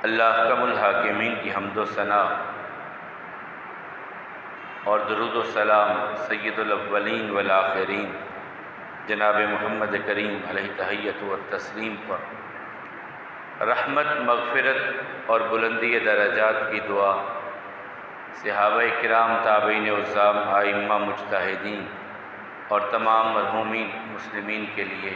اللہ احکم الحاکمین کی حمد و ثنا اور درود و سلام سید الاولین والآخرین جناب محمد کریم علیہ تحیۃ و تسلیم پر رحمت، مغفرت اور بلندی درجات کی دعا صحابہ کرام، تابعین عظام، ائمہ مجتہدین اور تمام مرحومین مسلمین کے لیے،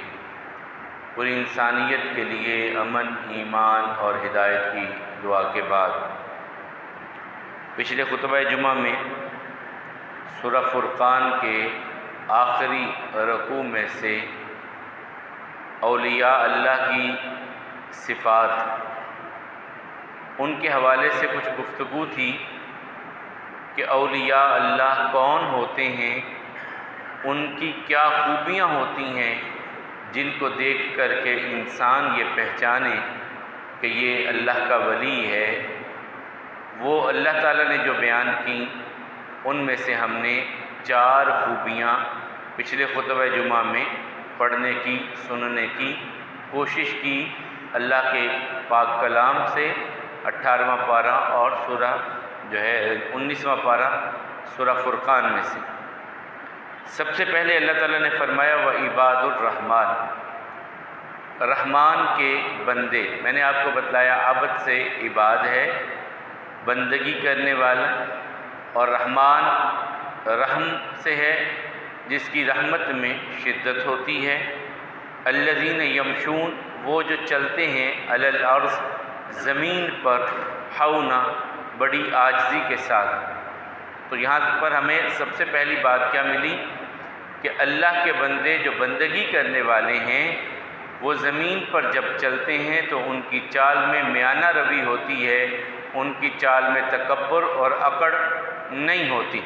پوری انسانیت کے لیے امن، ایمان اور ہدایت کی دعا کے بعد پچھلے خطبہ جمعہ میں سورہ فرقان کے آخری رکوع میں سے اولیاء اللہ کی صفات، ان کے حوالے سے کچھ گفتگو تھی کہ اولیاء اللہ کون ہوتے ہیں، ان کی کیا خوبیاں ہوتی ہیں جن کو دیکھ کر کے انسان یہ پہچانے کہ یہ اللہ کا ولی ہے۔ وہ اللہ تعالیٰ نے جو بیان کی ان میں سے ہم نے 4 خوبیاں پچھلے خطبہ جمعہ میں پڑھنے کی، سننے کی کوشش کی اللہ کے پاک کلام سے، 18واں پارہ اور سورہ 19واں پارہ سورہ فرقان میں سے۔ سب سے پہلے اللہ تعالیٰ نے فرمایا وعباد الرحمن، رحمان کے بندے۔ میں نے آپ کو بتلایا عبد سے عباد ہے، بندگی کرنے والا، اور رحمان رحم سے ہے جس کی رحمت میں شدت ہوتی ہے۔ الذین یمشون، وہ جو چلتے ہیں، علی الارض، زمین پر، حونا، بڑی عاجزی کے ساتھ۔ تو یہاں پر ہمیں سب سے پہلی بات کیا ملی کہ اللہ کے بندے جو بندگی کرنے والے ہیں وہ زمین پر جب چلتے ہیں تو ان کی چال میں میانہ روی ہوتی ہے، ان کی چال میں تکبر اور اکڑ نہیں ہوتی۔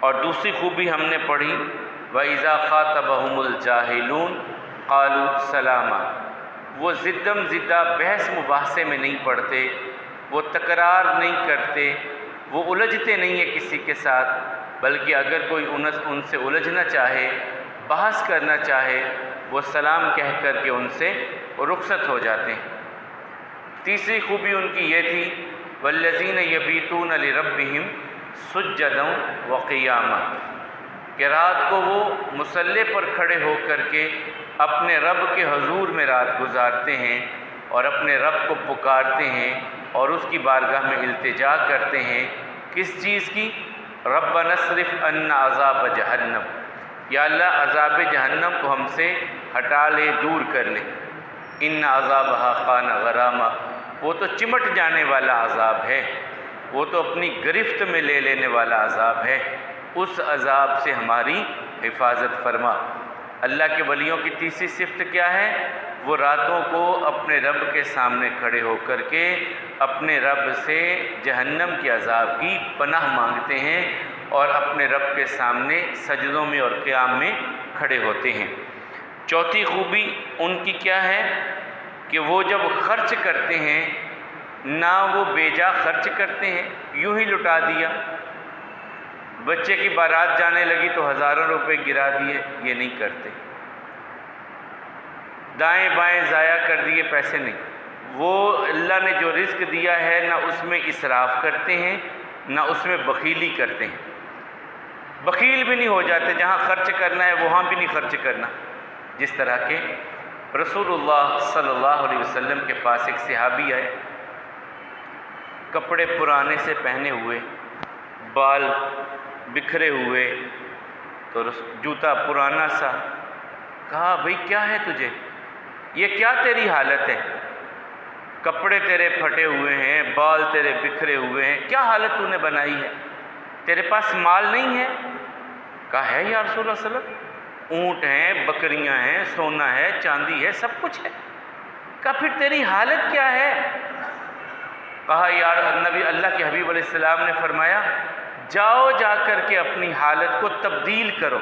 اور دوسری خوبی ہم نے پڑھی وَإِذَا خَاطَبَهُمُ الْجَاهِلُونَ قَالُوا سَلَامًا، وہ زدم زدہ بحث مباحثے میں نہیں پڑھتے، وہ تکرار نہیں کرتے، وہ الجھتے نہیں ہیں کسی کے ساتھ، بلکہ اگر کوئی ان سے الجھنا چاہے، بحث کرنا چاہے، وہ سلام کہہ کر کے ان سے رخصت ہو جاتے ہیں۔ تیسری خوبی ان کی یہ تھی وَالَّذِينَ يَبِيتُونَ لِرَبِّهِمْ سُجَّدًا وَقِيَامًا، کہ رات کو وہ مصلی پر کھڑے ہو کر کے اپنے رب کے حضور میں رات گزارتے ہیں اور اپنے رب کو پکارتے ہیں اور اس کی بارگاہ میں التجا کرتے ہیں۔ کس چیز کی؟ ربنا اصرف عنا عذاب جہنم، یا اللہ عذاب جہنم کو ہم سے ہٹا لے، دور کر لے۔ ان عذابها کان غراما، وہ تو چمٹ جانے والا عذاب ہے، وہ تو اپنی گرفت میں لے لینے والا عذاب ہے، اس عذاب سے ہماری حفاظت فرما۔ اللہ کے ولیوں کی تیسری صفت کیا ہے؟ وہ راتوں کو اپنے رب کے سامنے کھڑے ہو کر کے اپنے رب سے جہنم کے عذاب کی پناہ مانگتے ہیں اور اپنے رب کے سامنے سجدوں میں اور قیام میں کھڑے ہوتے ہیں۔ چوتھی خوبی ان کی کیا ہے کہ وہ جب خرچ کرتے ہیں نہ وہ بے جا خرچ کرتے ہیں، یوں ہی لٹا دیا، بچے کی بارات جانے لگی تو ہزاروں روپے گرا دیے، یہ نہیں کرتے۔ دائیں بائیں ضائع کر دیے پیسے، نہیں۔ وہ اللہ نے جو رزق دیا ہے نہ اس میں اسراف کرتے ہیں نہ اس میں بخیلی کرتے ہیں، بخیل بھی نہیں ہو جاتے، جہاں خرچ کرنا ہے وہاں بھی نہیں خرچ کرنا۔ جس طرح کے رسول اللہ صلی اللہ علیہ وسلم کے پاس ایک صحابی آئے، کپڑے پرانے سے پہنے ہوئے، بال بکھرے ہوئے، تو جوتا پرانا سا۔ کہا بھئی کیا ہے تجھے، یہ کیا تیری حالت ہے؟ کپڑے تیرے پھٹے ہوئے ہیں، بال تیرے بکھرے ہوئے ہیں، کیا حالت تو نے بنائی ہے؟ تیرے پاس مال نہیں ہے؟ کہا ہے یا رسول اللہ صلی اللہ علیہ وسلم، اونٹ ہیں، بکریاں ہیں، سونا ہے، چاندی ہے، سب کچھ ہے۔ کہا پھر تیری حالت کیا ہے؟ کہا یا نبی، اللہ کے حبیب علیہ السلام نے فرمایا جاؤ جا کر کے اپنی حالت کو تبدیل کرو،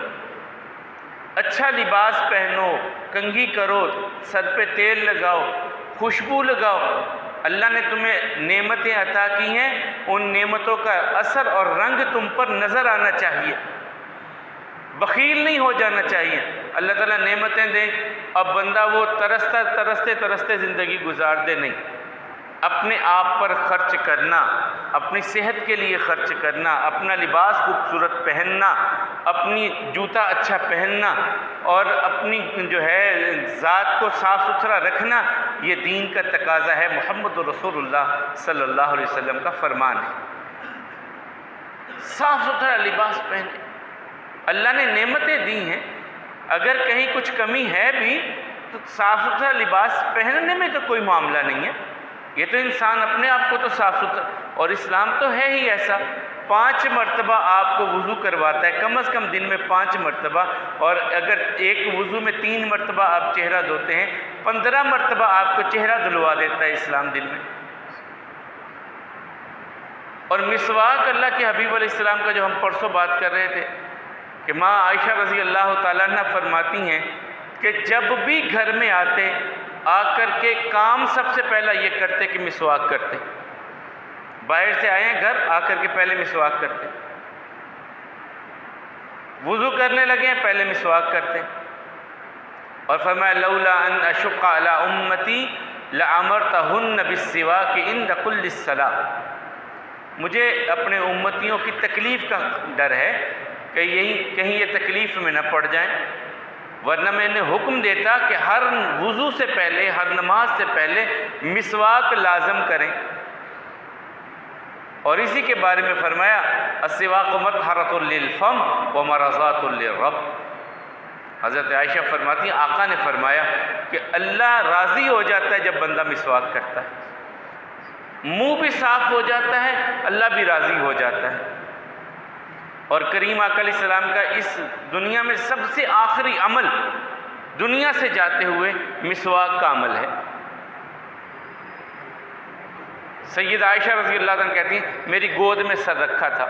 اچھا لباس پہنو، کنگھی کرو، سر پہ تیل لگاؤ، خوشبو لگاؤ۔ اللہ نے تمہیں نعمتیں عطا کی ہیں، ان نعمتوں کا اثر اور رنگ تم پر نظر آنا چاہیے، بخیل نہیں ہو جانا چاہیے۔ اللہ تعالیٰ نعمتیں دے، اب بندہ وہ ترستے زندگی گزار دے، نہیں۔ اپنے آپ پر خرچ کرنا، اپنی صحت کے لیے خرچ کرنا، اپنا لباس خوبصورت پہننا، اپنی جوتا اچھا پہننا اور اپنی جو ہے ذات کو صاف ستھرا رکھنا، یہ دین کا تقاضا ہے، محمد رسول اللہ صلی اللہ علیہ وسلم کا فرمان ہے۔ صاف ستھرا لباس پہنے، اللہ نے نعمتیں دی ہیں، اگر کہیں کچھ کمی ہے بھی تو صاف ستھرا لباس پہننے میں تو کوئی معاملہ نہیں ہے، یہ تو انسان اپنے آپ کو تو صاف ستھرا، اور اسلام تو ہے ہی ایسا، 5 مرتبہ آپ کو وضو کرواتا ہے، کم از کم دن میں 5 مرتبہ، اور اگر ایک وضو میں 3 مرتبہ آپ چہرہ دھوتے ہیں، 15 مرتبہ آپ کو چہرہ دھلوا دیتا ہے اسلام دن میں۔ اور مسواک، اللہ کے حبیب علیہ السلام کا جو ہم پرسوں بات کر رہے تھے کہ ماں عائشہ رضی اللہ تعالیٰ عنہ فرماتی ہیں کہ جب بھی گھر میں آتے، آ کر کے کام سب سے پہلا یہ کرتے کہ مسواک کرتے، باہر سے آئے ہیں گھر، آ کر کے پہلے مسواک کرتے، وضو کرنے لگے ہیں پہلے مسواک کرتے، اور فرمایا لولا ان اشق علی امتی لامرتہن بالسواک عند کل الصلاۃ، مجھے اپنے امتیوں کی تکلیف کا ڈر ہے کہ کہیں یہ تکلیف میں نہ پڑ جائیں، ورنہ میں نے حکم دیتا کہ ہر وضو سے پہلے، ہر نماز سے پہلے مسواک لازم کریں۔ اور اسی کے بارے میں فرمایا السواک مطہرۃ للفم ومرضات للرب، حضرت عائشہ فرماتی ہیں آقا نے فرمایا کہ اللہ راضی ہو جاتا ہے جب بندہ مسواک کرتا ہے، منہ بھی صاف ہو جاتا ہے، اللہ بھی راضی ہو جاتا ہے۔ اور کریم آقا علیہ السلام کا اس دنیا میں سب سے آخری عمل دنیا سے جاتے ہوئے مسواک کا عمل ہے۔ سید عائشہ رضی اللہ عنہ کہتی ہیں میری گود میں سر رکھا تھا،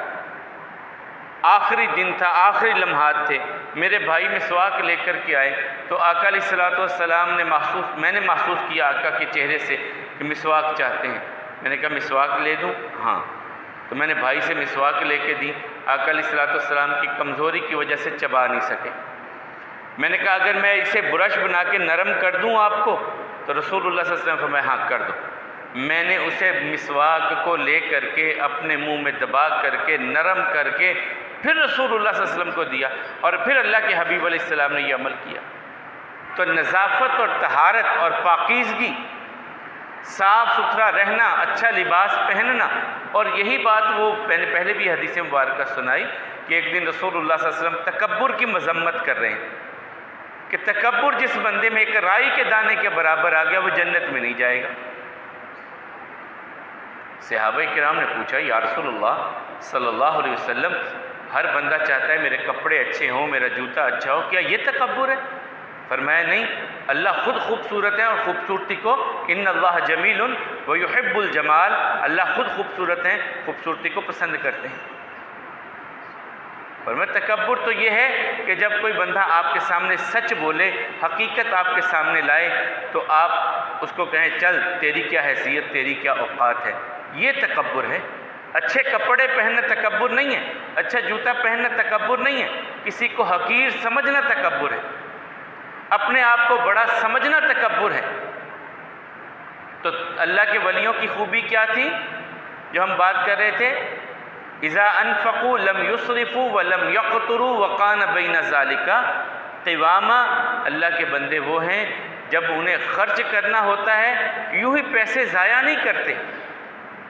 آخری دن تھا، آخری لمحات تھے، میرے بھائی مسواک لے کر کے آئے تو آقا علیہ السلام نے میں نے محسوس کیا آقا کے چہرے سے کہ مسواک چاہتے ہیں، میں نے کہا مسواک لے دوں؟ ہاں، تو میں نے بھائی سے مسواک لے کے دی، آقا علیہ السلام کی کمزوری کی وجہ سے چبا نہیں سکے، میں نے کہا اگر میں اسے برش بنا کے نرم کر دوں آپ کو، تو رسول اللہ صلی اللہ علیہ وسلم فرمایا ہاں کر دو، میں نے اسے مسواک کو لے کر کے اپنے منہ میں دبا کر کے نرم کر کے پھر رسول اللہ صلی اللہ علیہ وسلم کو دیا، اور پھر اللہ کے حبیب علیہ السلام نے یہ عمل کیا۔ تو نظافت اور طہارت اور پاکیزگی، صاف ستھرا رہنا، اچھا لباس پہننا، اور یہی بات وہ میں نے پہلے بھی حدیث مبارکہ سنائی کہ ایک دن رسول اللہ صلی اللہ علیہ وسلم تکبر کی مذمت کر رہے ہیں کہ تکبر جس بندے میں ایک رائی کے دانے کے برابر آ گیا وہ جنت میں نہیں جائے گا۔ صحابہ کرام نے پوچھا یا رسول اللہ صلی اللہ علیہ وسلم، ہر بندہ چاہتا ہے میرے کپڑے اچھے ہوں، میرا جوتا اچھا ہو، کیا یہ تکبر ہے؟ فرمایا نہیں، اللہ خود خوبصورت ہے اور خوبصورتی کو ان اللہ جمیل ویحب الجمال، اللہ خود خوبصورت ہیں، خوبصورتی کو پسند کرتے ہیں۔ فرمایا تکبر تو یہ ہے کہ جب کوئی بندہ آپ کے سامنے سچ بولے، حقیقت آپ کے سامنے لائے، تو آپ اس کو کہیں چل تیری کیا حیثیت، تیری کیا اوقات ہے، یہ تکبر ہے۔ اچھے کپڑے پہننا تکبر نہیں ہے، اچھا جوتا پہننا تکبر نہیں ہے، کسی کو حقیر سمجھنا تکبر ہے، اپنے آپ کو بڑا سمجھنا تکبر ہے۔ تو اللہ کے ولیوں کی خوبی کیا تھی جو ہم بات کر رہے تھے؟ اذا انفقوا لم يسرفوا ولم يقتروا وكان بين ذلك قواما، اللہ کے بندے وہ ہیں جب انہیں خرچ کرنا ہوتا ہے یوں ہی پیسے ضائع نہیں کرتے،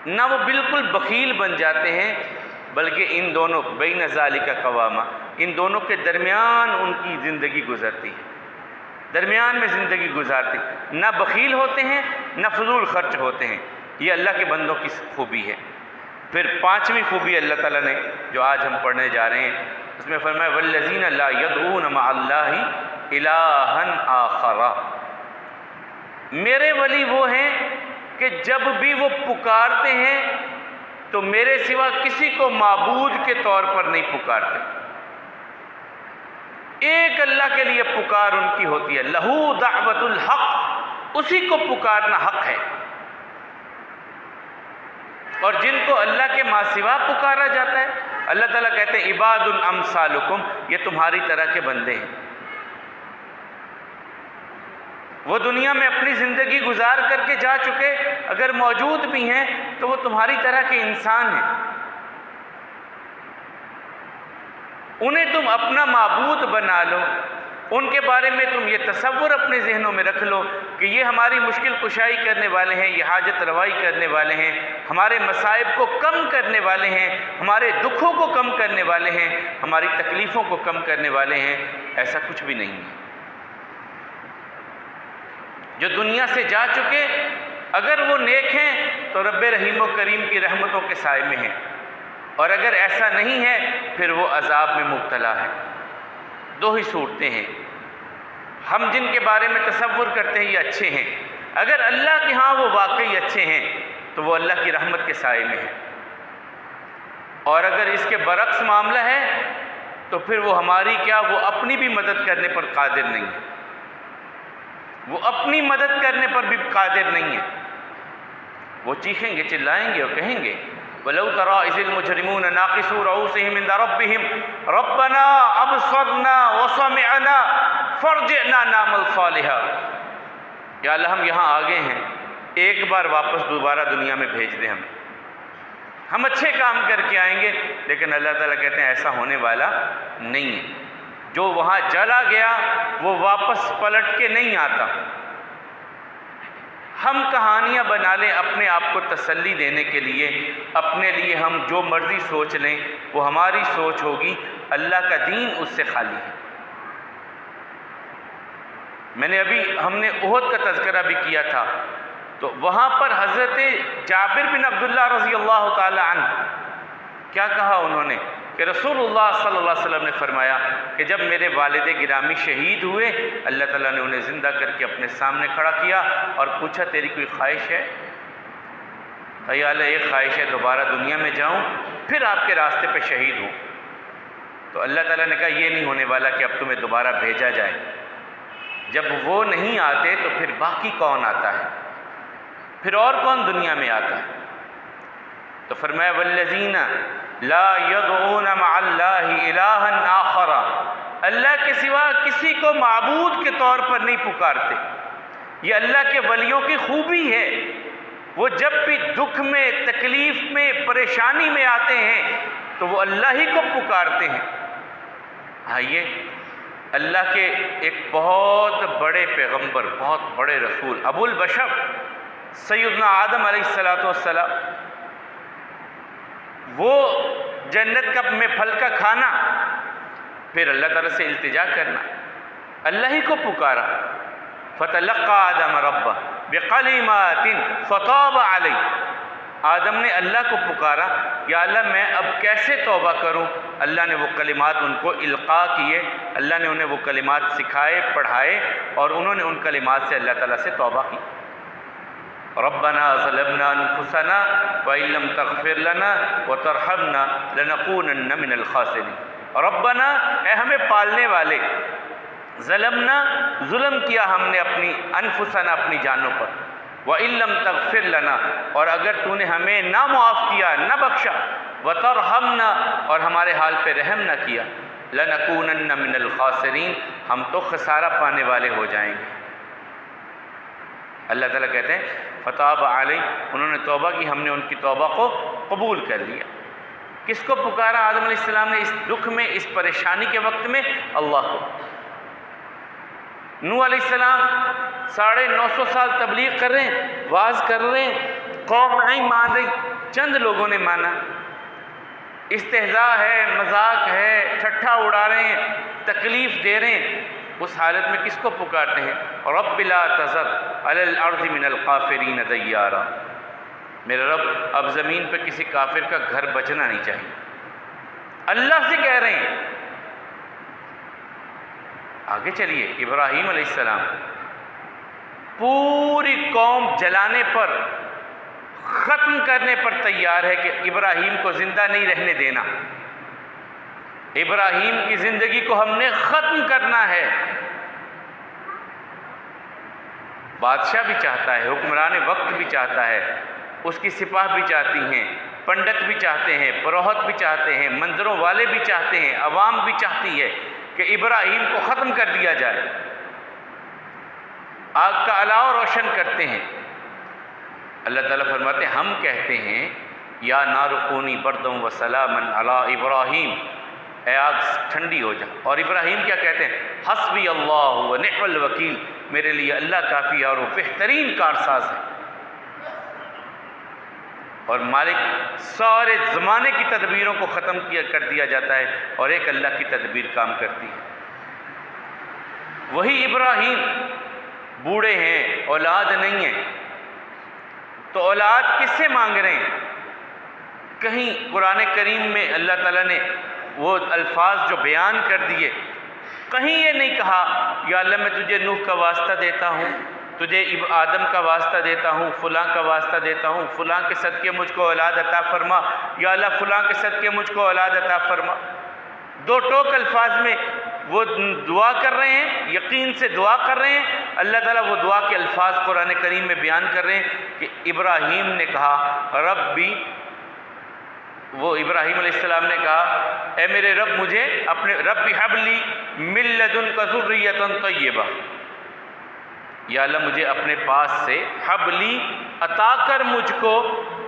نہ وہ بالکل بخیل بن جاتے ہیں، بلکہ ان دونوں بین ذالک قواما، ان دونوں کے درمیان ان کی زندگی گزرتی ہے، درمیان میں زندگی گزارتے، نہ بخیل ہوتے ہیں نہ فضول خرچ ہوتے ہیں۔ یہ اللہ کے بندوں کی خوبی ہے۔ پھر 5ویں خوبی اللہ تعالیٰ نے جو آج ہم پڑھنے جا رہے ہیں اس میں فرمایا والذین لا یدعون مع اللہ الہا آخر، میرے ولی وہ ہیں کہ جب بھی وہ پکارتے ہیں تو میرے سوا کسی کو معبود کے طور پر نہیں پکارتے، ایک اللہ کے لیے پکار ان کی ہوتی ہے، لہو دعوت الحق، اسی کو پکارنا حق ہے۔ اور جن کو اللہ کے ماں سوا پکارا جاتا ہے، اللہ تعالیٰ کہتے ہیں عباد امثالکم، یہ تمہاری طرح کے بندے ہیں، وہ دنیا میں اپنی زندگی گزار کر کے جا چکے، اگر موجود بھی ہیں تو وہ تمہاری طرح کے انسان ہیں، انہیں تم اپنا معبود بنا لو، ان کے بارے میں تم یہ تصور اپنے ذہنوں میں رکھ لو کہ یہ ہماری مشکل کشائی کرنے والے ہیں، یہ حاجت روائی کرنے والے ہیں، ہمارے مصائب کو کم کرنے والے ہیں، ہمارے دکھوں کو کم کرنے والے ہیں، ہماری تکلیفوں کو کم کرنے والے ہیں۔ ایسا کچھ بھی نہیں ہے۔ جو دنیا سے جا چکے، اگر وہ نیک ہیں تو رب رحیم و کریم کی رحمتوں کے سائے میں ہیں، اور اگر ایسا نہیں ہے پھر وہ عذاب میں مبتلا ہے۔ دو ہی صورتیں ہیں، ہم جن کے بارے میں تصور کرتے ہیں یہ اچھے ہیں، اگر اللہ کے ہاں وہ واقعی اچھے ہیں تو وہ اللہ کی رحمت کے سائے میں ہیں، اور اگر اس کے برعکس معاملہ ہے تو پھر وہ ہماری کیا، وہ اپنی بھی مدد کرنے پر قادر نہیں ہے، وہ اپنی مدد کرنے پر بھی قادر نہیں ہے۔ وہ چیخیں گے، چلائیں گے اور کہیں گے وَلَوْ تَرَىٰ إِذِ الْمُجْرِمُونَ نَاقِصُو رُءُوسِهِمْ عِنْدَ رَبِّهِمْ رَبَّنَا أَبْصَرْنَا وَسَمِعْنَا فَارْجِعْنَا نَعْمَلْ صَالِحًا۔ یا اللہ ہم یہاں آگے ہیں، ایک بار واپس دوبارہ دنیا میں بھیج دیں ہمیں، ہم اچھے کام کر کے آئیں گے۔ لیکن اللہ تعالیٰ کہتے ہیں ایسا ہونے والا نہیں ہے۔ جو وہاں چلا گیا وہ واپس پلٹ کے نہیں آتا۔ ہم کہانیاں بنا لیں اپنے آپ کو تسلی دینے کے لیے، اپنے لیے ہم جو مرضی سوچ لیں، وہ ہماری سوچ ہوگی، اللہ کا دین اس سے خالی ہے۔ میں نے ہم نے احد کا تذکرہ بھی کیا تھا، تو وہاں پر حضرت جابر بن عبداللہ رضی اللہ تعالی عنہ کیا کہا انہوں نے کہ رسول اللہ صلی اللہ علیہ وسلم نے فرمایا کہ جب میرے والد گرامی شہید ہوئے، اللہ تعالیٰ نے انہیں زندہ کر کے اپنے سامنے کھڑا کیا اور پوچھا تیری کوئی خواہش ہے؟ یا اللہ ایک خواہش ہے، دوبارہ دنیا میں جاؤں پھر آپ کے راستے پہ شہید ہوں۔ تو اللہ تعالیٰ نے کہا یہ نہیں ہونے والا کہ اب تمہیں دوبارہ بھیجا جائے۔ جب وہ نہیں آتے تو پھر باقی کون آتا ہے؟ پھر اور کون دنیا میں آتا ہے؟ تو فرمایا والذین لا یدعون مع اللہ الہا آخر، اللہ کے سوا کسی کو معبود کے طور پر نہیں پکارتے۔ یہ اللہ کے ولیوں کی خوبی ہے، وہ جب بھی دکھ میں، تکلیف میں، پریشانی میں آتے ہیں تو وہ اللہ ہی کو پکارتے ہیں۔ آئیے اللہ کے ایک بہت بڑے پیغمبر، بہت بڑے رسول، ابو البشر سیدنا آدم علیہ السلام، وہ جنت کا میں پھل کا کھانا، پھر اللہ تعالیٰ سے التجا کرنا، اللہ ہی کو پکارا۔ فتلقى آدم ربہ بکلمات فتاب علیہ، آدم نے اللہ کو پکارا، یا اللہ میں اب کیسے توبہ کروں؟ اللہ نے وہ کلمات ان کو القاء کیے، اللہ نے انہیں وہ کلمات سکھائے، پڑھائے، اور انہوں نے ان کلمات سے اللہ تعالیٰ سے توبہ کی۔ ربنا ظلمنا انفسنا وان لم تغفر لنا وترحمنا لنكونن من الخاسرین۔ ربنا، اے ہمیں پالنے والے، ظلمنا، ظلم کیا ہم نے اپنی انفسنا، اپنی جانوں پر، وان لم تغفر لنا، اور اگر تو نے ہمیں نہ معاف کیا، نہ بخشا، وترحمنا، اور ہمارے حال پہ رحم نہ کیا، لنكونن من الخاسرین، ہم تو خسارہ پانے والے ہو جائیں گے۔ اللہ تعالیٰ کہتے ہیں فتاب علیہ، انہوں نے توبہ کی، ہم نے ان کی توبہ کو قبول کر لیا۔ کس کو پکارا آدم علیہ السلام نے اس دکھ میں، اس پریشانی کے وقت میں؟ اللہ کو۔ نوح علیہ السلام 950 سال تبلیغ کر رہے ہیں، واعظ کر رہے ہیں، قوم نہیں مان رہی، چند لوگوں نے مانا۔ استہزاء ہے، مذاق ہے، ٹھٹھا اڑا رہے ہیں، تکلیف دے رہے ہیں، اس حالت میں کس کو پکارتے ہیں؟ رب لا تذر علی الارض من الکافرین دیارا، میرے رب اب زمین پہ کسی کافر کا گھر بچنا نہیں چاہیے۔ اللہ سے کہہ رہے ہیں۔ آگے چلیے، ابراہیم علیہ السلام پوری قوم جلانے پر، ختم کرنے پر تیار ہے کہ ابراہیم کو زندہ نہیں رہنے دینا، ابراہیم کی زندگی کو ہم نے ختم کرنا ہے۔ بادشاہ بھی چاہتا ہے، حکمران وقت بھی چاہتا ہے، اس کی سپاہ بھی چاہتی ہیں، پنڈت بھی چاہتے ہیں، پروہت بھی چاہتے ہیں، مندروں والے بھی چاہتے ہیں، عوام بھی چاہتی ہے کہ ابراہیم کو ختم کر دیا جائے۔ آگ کا الاؤ روشن کرتے ہیں۔ اللہ تعالیٰ فرماتے ہیں ہم کہتے ہیں یا نار کونی بردم و سلاما علی ابراہیم، اے آگ ٹھنڈی ہو جا۔ اور ابراہیم کیا کہتے ہیں؟ حسبی اللہ و نعم الوکیل، میرے لیے اللہ کافی ہے اور وہ بہترین کارساز ہے۔ اور مالک سارے زمانے کی تدبیروں کو ختم کر دیا جاتا ہے اور ایک اللہ کی تدبیر کام کرتی ہے۔ وہی ابراہیم بوڑھے ہیں، اولاد نہیں ہے، تو اولاد کس سے مانگ رہے ہیں؟ کہیں قرآن کریم میں اللہ تعالیٰ نے وہ الفاظ جو بیان کر دیے، کہیں یہ نہیں کہا یا اللہ میں تجھے نوح کا واسطہ دیتا ہوں، تجھے آدم کا واسطہ دیتا ہوں، فلاں کا واسطہ دیتا ہوں، فلاں کے صدقے مجھ کو اولاد عطا فرما، یا اللہ فلاں کے صدقے مجھ کو اولاد عطا فرما۔ دو ٹوک الفاظ میں وہ دعا کر رہے ہیں، یقین سے دعا کر رہے ہیں۔ اللہ تعالیٰ وہ دعا کے الفاظ قرآن کریم میں بیان کر رہے ہیں کہ ابراہیم نے کہا وہ ابراہیم علیہ السلام نے کہا اے میرے رب مجھے اپنے رب حب لی من لدنک ذریۃ طیبہ، یا اللہ مجھے اپنے پاس سے حب لی عطا کر مجھ کو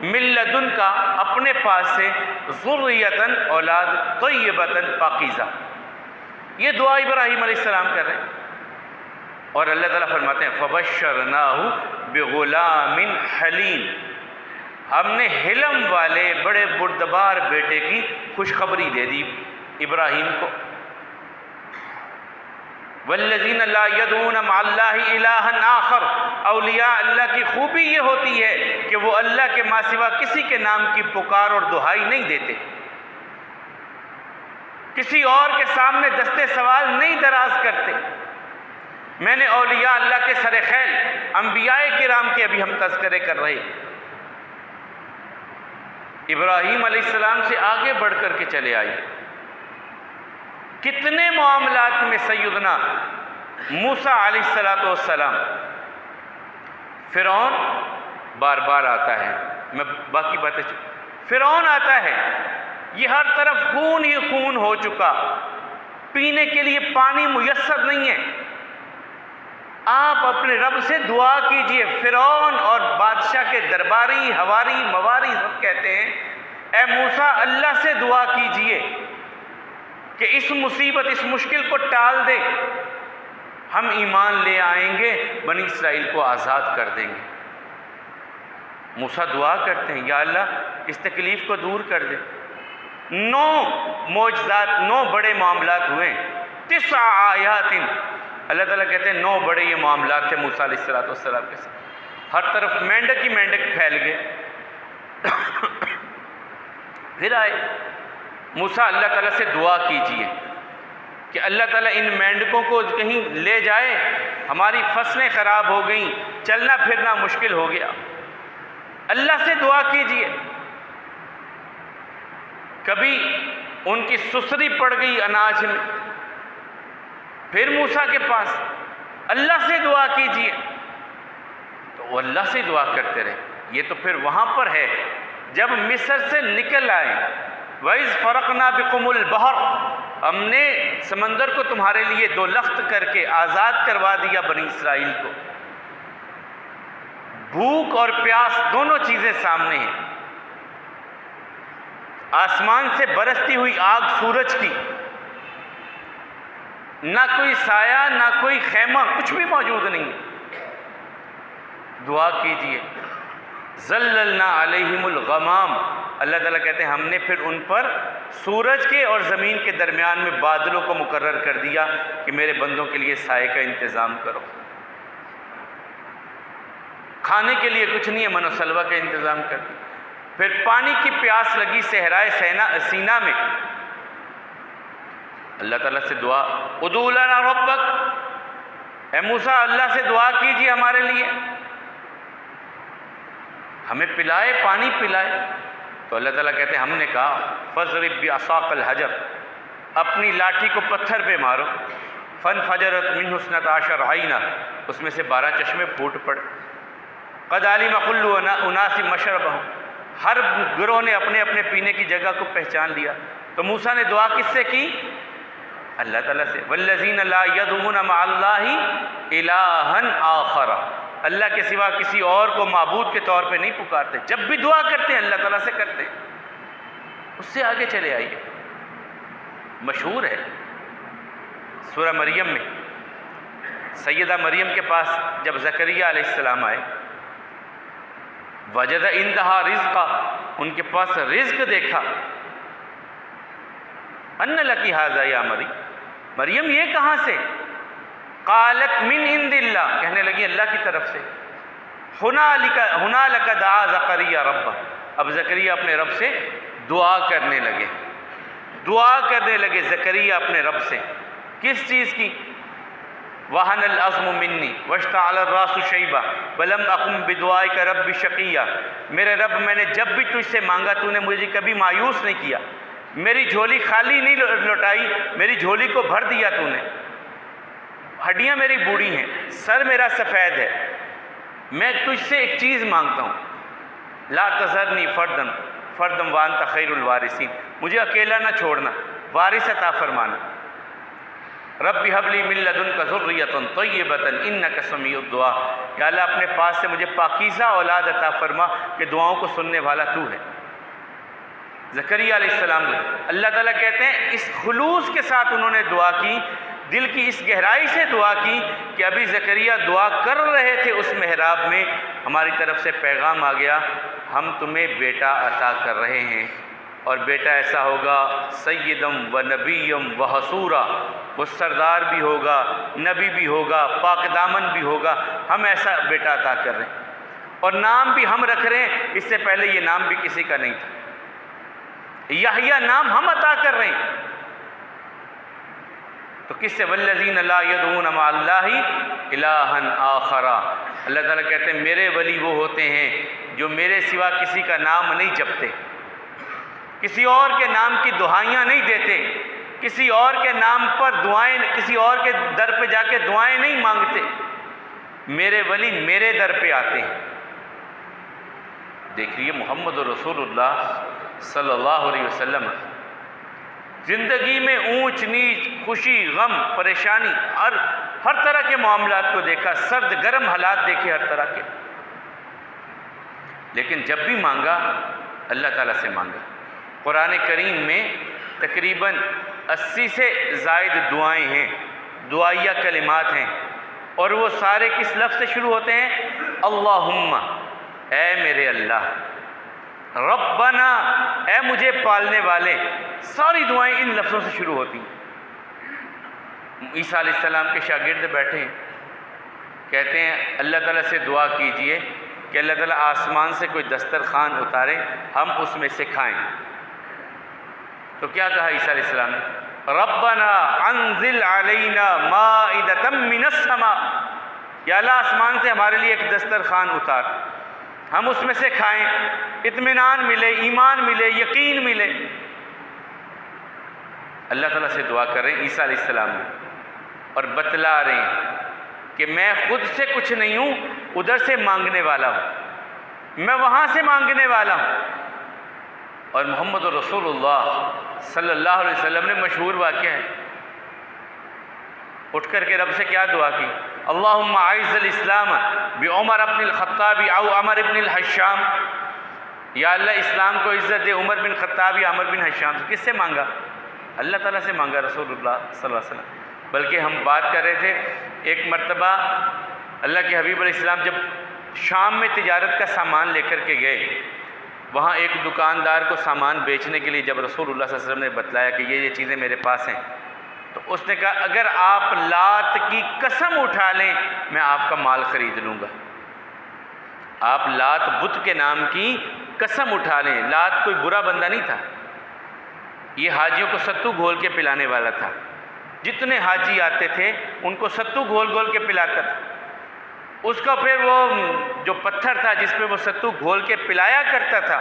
من لدنک اپنے پاس سے ذریۃ اولاد طیبۃ پاکیزہ۔ یہ دعا ابراہیم علیہ السلام کر رہے ہیں اور اللہ تعالیٰ فرماتے ہیں فبشرناہ بغلام حلیم، ہم نے حلم والے بڑے بردبار بیٹے کی خوشخبری دے دی ابراہیم کو۔ والذین لا یدعون مع اللہ الہا آخر، اولیاء اللہ کی خوبی یہ ہوتی ہے کہ وہ اللہ کے ماں سوا کسی کے نام کی پکار اور دہائی نہیں دیتے، کسی اور کے سامنے دستے سوال نہیں دراز کرتے۔ میں نے اولیاء اللہ کے سر خیل انبیاء کرام کے ابھی ہم تذکرے کر رہے، ابراہیم علیہ السلام سے آگے بڑھ کر کے چلے آئیے۔ کتنے معاملات میں سیدنا موسیٰ علیہ السلام، فرعون بار بار آتا ہے، میں باقی باتیں فرعون آتا ہے، یہ ہر طرف خون ہی خون ہو چکا، پینے کے لیے پانی میسر نہیں ہے۔ آپ اپنے رب سے دعا کیجئے۔ فرعون اور بادشاہ کے درباری، ہواری، مواری سب کہتے ہیں اے موسیٰ اللہ سے دعا کیجئے کہ اس مصیبت اس مشکل کو ٹال دے، ہم ایمان لے آئیں گے، بنی اسرائیل کو آزاد کر دیں گے۔ موسیٰ دعا کرتے ہیں یا اللہ اس تکلیف کو دور کر دے۔ 9 معجزات، 9 بڑے معاملات ہوئے، 9 آیات، اللہ تعالیٰ کہتے ہیں 9 بڑے یہ معاملات تھے موسیٰ علیہ السلام کے ساتھ۔ ہر طرف مینڈک ہی مینڈک پھیل گئے۔ پھر آئے موسیٰ اللہ تعالیٰ سے دعا کیجئے کہ اللہ تعالیٰ ان مینڈکوں کو کہیں لے جائے، ہماری فصلیں خراب ہو گئیں، چلنا پھرنا مشکل ہو گیا۔ اللہ سے دعا کیجئے۔ کبھی ان کی سسری پڑ گئی اناج میں، پھر موسیٰ کے پاس اللہ سے دعا کیجئے، تو وہ اللہ سے دعا کرتے رہے۔ یہ تو پھر وہاں پر ہے جب مصر سے نکل آئے، وَإِذْ فَرَقْنَا بِكُمُ الْبَحْرَ، ہم نے سمندر کو تمہارے لیے 2 لخت کر کے آزاد کروا دیا بنی اسرائیل کو۔ بھوک اور پیاس دونوں چیزیں سامنے ہیں، آسمان سے برستی ہوئی آگ سورج کی، نہ کوئی سایہ نہ کوئی خیمہ، کچھ بھی موجود نہیں ہے۔ دعا کیجئے۔ ظللنا علیہم الغمام، اللہ تعالیٰ کہتے ہیں ہم نے پھر ان پر سورج کے اور زمین کے درمیان میں بادلوں کو مقرر کر دیا کہ میرے بندوں کے لیے سائے کا انتظام کرو۔ کھانے کے لیے کچھ نہیں ہے، من و سلوہ کا انتظام کر دیا۔ پھر پانی کی پیاس لگی صحرائے سینا میں، اللہ تعالیٰ سے دعا ادعو لنا ربک، اے موسیٰ اللہ سے دعا کیجیے ہمارے لیے، ہمیں پلائے، پانی پلائے۔ تو اللہ تعالیٰ کہتے ہیں ہم نے کہا فَاضْرِبْ بِعَصَاكَ الْحَجَرَ، اپنی لاٹھی کو پتھر پہ مارو، فَانْفَجَرَتْ مِنْهُ 12 عَيْنًا، اس میں سے 12 چشمے پھوٹ پڑے۔ قَدْ عَلِمَ كُلُّ أُنَاسٍ مَشْرَبَهُمْ، ہر گروہ نے اپنے اپنے پینے کی جگہ کو پہچان لیا۔ تو موسیٰ نے دعا کس سے کی؟ اللہ تعالیٰ سے. والذین لا یدعون مع اللہ الہا آخر، اللہ کے سوا کسی اور کو معبود کے طور پہ نہیں پکارتے. جب بھی دعا کرتے ہیں اللہ تعالیٰ سے کرتے ہیں. اس سے آگے چلے آئیے، مشہور ہے سورہ مریم میں سیدہ مریم کے پاس جب زکریا علیہ السلام آئے، وجد عندہا رزقا، ان کے پاس رزق دیکھا. ان لکی ھذا یا مریم یہ کہاں سے؟ قالت من عند اللہ، کہنے لگی اللہ کی طرف سے. ہنالک دعا زکریا ربہ، اب زکریا اپنے رب سے دعا کرنے لگے زکریا اپنے رب سے. کس چیز کی؟ وَهَنَ الْعَظْمُ مِنِّي وَاشْتَعَلَ الرَّأْسُ شَيْبًا وَلَمْ أَقُمْ بِدُعَائِكَ رَبِّ شَقِيًّا، میرے رب میں نے جب بھی تجھ سے مانگا تو نے مجھے کبھی مایوس نہیں کیا، میری جھولی خالی نہیں لوٹائی، میری جھولی کو بھر دیا تو نے. ہڈیاں میری بوڑھی ہیں، سر میرا سفید ہے، میں تجھ سے ایک چیز مانگتا ہوں، لا تذرنی فردم وانت خیر الوارثین، مجھے اکیلا نہ چھوڑنا، وارث عطا فرمانا. رب هب لی من لدنک ذریۃ طیبۃ انک سمیع الدعاء، یا اللہ اپنے پاس سے مجھے پاکیزہ اولاد عطا فرما کہ دعاؤں کو سننے والا تو ہے. زکریا علیہ السلام اللہ تعالیٰ کہتے ہیں اس خلوص کے ساتھ انہوں نے دعا کی، دل کی اس گہرائی سے دعا کی کہ ابھی زکریا دعا کر رہے تھے اس محراب میں، ہماری طرف سے پیغام آ گیا، ہم تمہیں بیٹا عطا کر رہے ہیں، اور بیٹا ایسا ہوگا سیدم و نبیم و حصورا، وہ سردار بھی ہوگا، نبی بھی ہوگا، پاک دامن بھی ہوگا، ہم ایسا بیٹا عطا کر رہے ہیں. اور نام بھی ہم رکھ رہے ہیں، اس سے پہلے یہ نام بھی کسی کا نہیں تھا. یحییٰ نام ہم عطا کر رہے ہیں. تو کس سے؟ والذین لا یدعون مع اللہ الہا آخر، اللہ تعالیٰ کہتے ہیں میرے ولی وہ ہوتے ہیں جو میرے سوا کسی کا نام نہیں جپتے، کسی اور کے نام کی دہائیاں نہیں دیتے، کسی اور کے نام پر دعائیں، کسی اور کے در پہ جا کے دعائیں نہیں مانگتے. میرے ولی میرے در پہ آتے ہیں. دیکھیے محمد رسول اللہ صلی اللہ علیہ وسلم زندگی میں اونچ نیچ، خوشی غم پریشانی، ہر طرح کے معاملات کو دیکھا، سرد گرم حالات دیکھے ہر طرح کے، لیکن جب بھی مانگا اللہ تعالیٰ سے مانگا. قرآن کریم میں تقریباً 80 سے زائد دعائیں ہیں، دعائیہ کلمات ہیں، اور وہ سارے کس لفظ سے شروع ہوتے ہیں؟ اللہم، اے میرے اللہ، ربنا، اے مجھے پالنے والے. ساری دعائیں ان لفظوں سے شروع ہوتی ہیں. عیسیٰ علیہ السلام کے شاگرد بیٹھے ہیں، کہتے ہیں اللہ تعالیٰ سے دعا کیجئے کہ اللہ تعالیٰ آسمان سے کوئی دسترخوان اتارے، ہم اس میں سے کھائیں. تو کیا کہا عیسیٰ علیہ السلام نے؟ ربنا انزل علینا مائدۃ من السماء، یا اللہ آسمان سے ہمارے لیے ایک دسترخوان اتار، ہم اس میں سے کھائیں، اطمینان ملے، ایمان ملے، یقین ملے. اللہ تعالیٰ سے دعا کر رہے ہیں عیسیٰ علیہ السلام نے، اور بتلا رہے ہیں کہ میں خود سے کچھ نہیں ہوں، ادھر سے مانگنے والا ہوں، میں وہاں سے مانگنے والا ہوں. اور محمد رسول اللہ صلی اللہ علیہ وسلم نے مشہور واقعہ ہے، اٹھ کر کے رب سے کیا دعا کی؟ اللہم اعز الاسلام بعمر ابن الخطاب او عمر ابن الحشام، یا اللہ اسلام کو عزت دے عمر بن خطاب یا عمر بن حشام سے. کس سے مانگا؟ اللہ تعالیٰ سے مانگا رسول اللہ صلی اللہ علیہ وسلم. بلکہ ہم بات کر رہے تھے ایک مرتبہ اللہ کے حبیب علیہ السلام جب شام میں تجارت کا سامان لے کر کے گئے، وہاں ایک دکاندار کو سامان بیچنے کے لیے جب رسول اللہ صلی اللہ علیہ وسلم نے بتلایا کہ یہ چیزیں میرے پاس ہیں، تو اس نے کہا اگر آپ لات کی قسم اٹھا لیں میں آپ کا مال خرید لوں گا. آپ لات بت کے نام کی قسم اٹھا لیں. لات کوئی برا بندہ نہیں تھا، یہ حاجیوں کو ستو گھول کے پلانے والا تھا. جتنے حاجی آتے تھے ان کو ستو گھول کے پلاتا تھا. اس کا پھر وہ جو پتھر تھا جس پہ وہ ستو گھول کے پلایا کرتا تھا،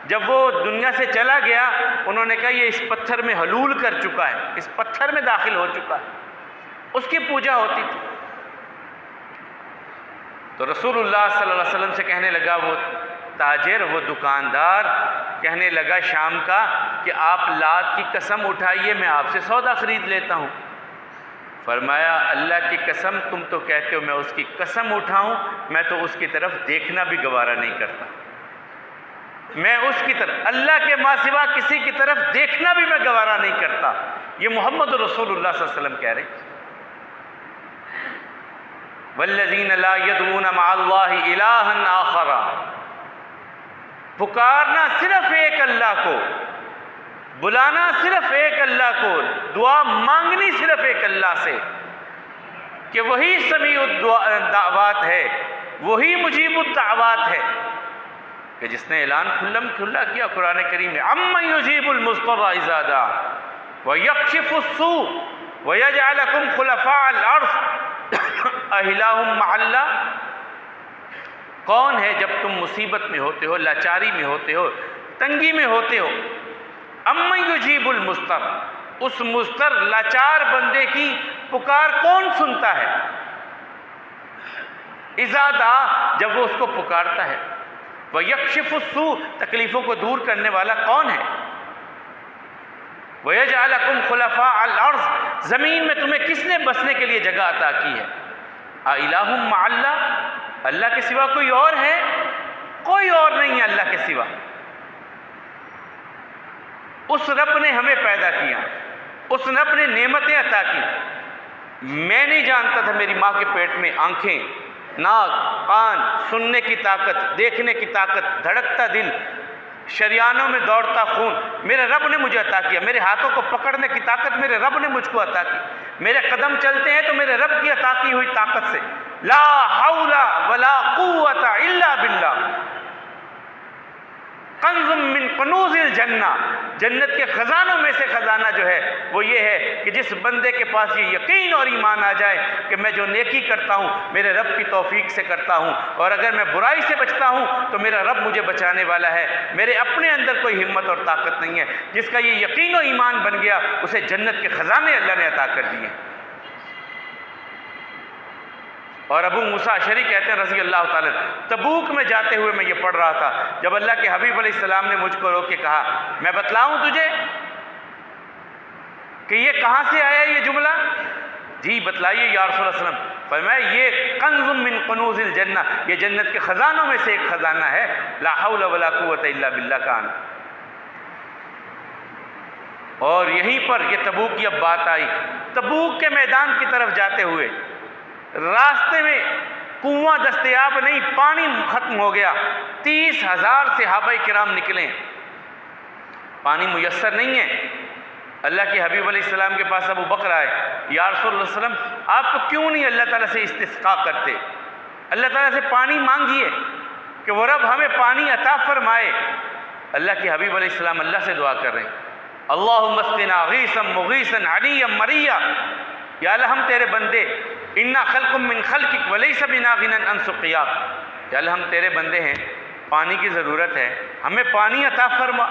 جب وہ دنیا سے چلا گیا انہوں نے کہا یہ اس پتھر میں حلول کر چکا ہے، اس پتھر میں داخل ہو چکا ہے. اس کی پوجا ہوتی تھی. تو رسول اللہ صلی اللہ علیہ وسلم سے کہنے لگا وہ تاجر، وہ دکاندار کہنے لگا شام کا کہ آپ لات کی قسم اٹھائیے، میں آپ سے سودا خرید لیتا ہوں۔ فرمایا اللہ کی قسم تم تو کہتے ہو میں اس کی قسم اٹھاؤں، میں تو اس کی طرف دیکھنا بھی گوارا نہیں کرتا، میں اس کی طرف اللہ کے ماں سوا کسی کی طرف دیکھنا بھی میں گوارا نہیں کرتا۔ یہ محمد رسول اللہ صلی اللہ علیہ وسلم کہہ رہے ہیں۔ والذین لا یدعون مع اللہ الہا آخر، پکارنا صرف ایک اللہ کو، بلانا صرف ایک اللہ کو، دعا مانگنی صرف ایک اللہ سے، کہ وہی سمیع الدعوات ہے، وہی مجیب الدعوات ہے، کہ جس نے اعلان کھلم کھلا کیا قرآن کریم میں، امن یجیب المضطر اذا دعا ویکشف السوء ویجعلکم خلفاء الارض اَإِلَٰهٌ مَّعَ اللَّهِ، کون ہے جب تم مصیبت میں ہوتے ہو، لاچاری میں ہوتے ہو، تنگی میں ہوتے ہو، امن یجیب المضطر، اس مضطر لاچار بندے کی پکار کون سنتا ہے، اذا دعا، جب وہ اس کو پکارتا ہے، وَيَكْشِفُ السُّوءَ، تکلیفوں کو دور کرنے والا کون ہے، وَيَجْعَلَكُمْ خُلَفَاءَ الْأَرْضِ، زمین میں تمہیں کس نے بسنے کے لیے جگہ عطا کی ہے، اَإِلَٰهٌ مَّعَ اللَّهِ، اللہ کے سوا کوئی اور ہے؟ کوئی اور نہیں ہے اللہ کے سوا۔ اس رب نے ہمیں پیدا کیا، اس رب نے نعمتیں عطا کی، میں نہیں جانتا تھا میری ماں کے پیٹ میں آنکھیں، ناک، کان، سننے کی طاقت، دیکھنے کی طاقت، دھڑکتا دل، شریانوں میں دوڑتا خون میرے رب نے مجھے عطا کیا، میرے ہاتھوں کو پکڑنے کی طاقت میرے رب نے مجھ کو عطا کی، میرے قدم چلتے ہیں تو میرے رب کی عطا کی ہوئی طاقت سے، لا حول ولا قوت الا باللہ، کنز من کنوز الجنہ، جنت کے خزانوں میں سے خزانہ جو ہے وہ یہ ہے کہ جس بندے کے پاس یہ یقین اور ایمان آ جائے کہ میں جو نیکی کرتا ہوں میرے رب کی توفیق سے کرتا ہوں، اور اگر میں برائی سے بچتا ہوں تو میرا رب مجھے بچانے والا ہے، میرے اپنے اندر کوئی ہمت اور طاقت نہیں ہے، جس کا یہ یقین و ایمان بن گیا اسے جنت کے خزانے اللہ نے عطا کر دیے۔ اور ابو موسیٰ اشعری کہتے ہیں رضی اللہ تعالیٰ، تبوک میں جاتے ہوئے میں یہ پڑھ رہا تھا، جب اللہ کے حبیب علیہ السلام نے مجھ کو روک کے کہا میں بتلاؤں تجھے کہ یہ کہاں سے آیا یہ جملہ؟ جی بتلائیے یا رسول اللہ صلی اللہ علیہ وسلم۔ فرمایا یہ کنز من کنوز الجنہ، یہ جنت کے خزانوں میں سے ایک خزانہ ہے، لا حول ولا قوت الا باللہ کا آنا۔ اور یہیں پر یہ تبوک کی اب بات آئی، تبوک کے میدان کی طرف جاتے ہوئے راستے میں کنواں دستیاب نہیں، پانی ختم ہو گیا، 30,000 صحابہ کرام نکلے، پانی میسر نہیں ہے۔ اللہ کے حبیب علیہ السلام کے پاس ابو بکر آئے، یا رسول اللہ صلی اللہ علیہ وسلم آپ کو کیوں نہیں اللہ تعالیٰ سے استسقاء کرتے، اللہ تعالیٰ سے پانی مانگیے کہ وہ رب ہمیں پانی عطا فرمائے۔ اللہ کے حبیب علیہ السلام اللہ سے دعا کر رہے ہیں، اللہم اسقنا غیثا مغیثا عنیا مریا، یا اللہ ہم تیرے بندے، انا خلق من خلقک ولیس بنا غنی عن سقیاک، یا اللہ ہم تیرے بندے ہیں، پانی کی ضرورت ہے، ہمیں پانی عطا فرما۔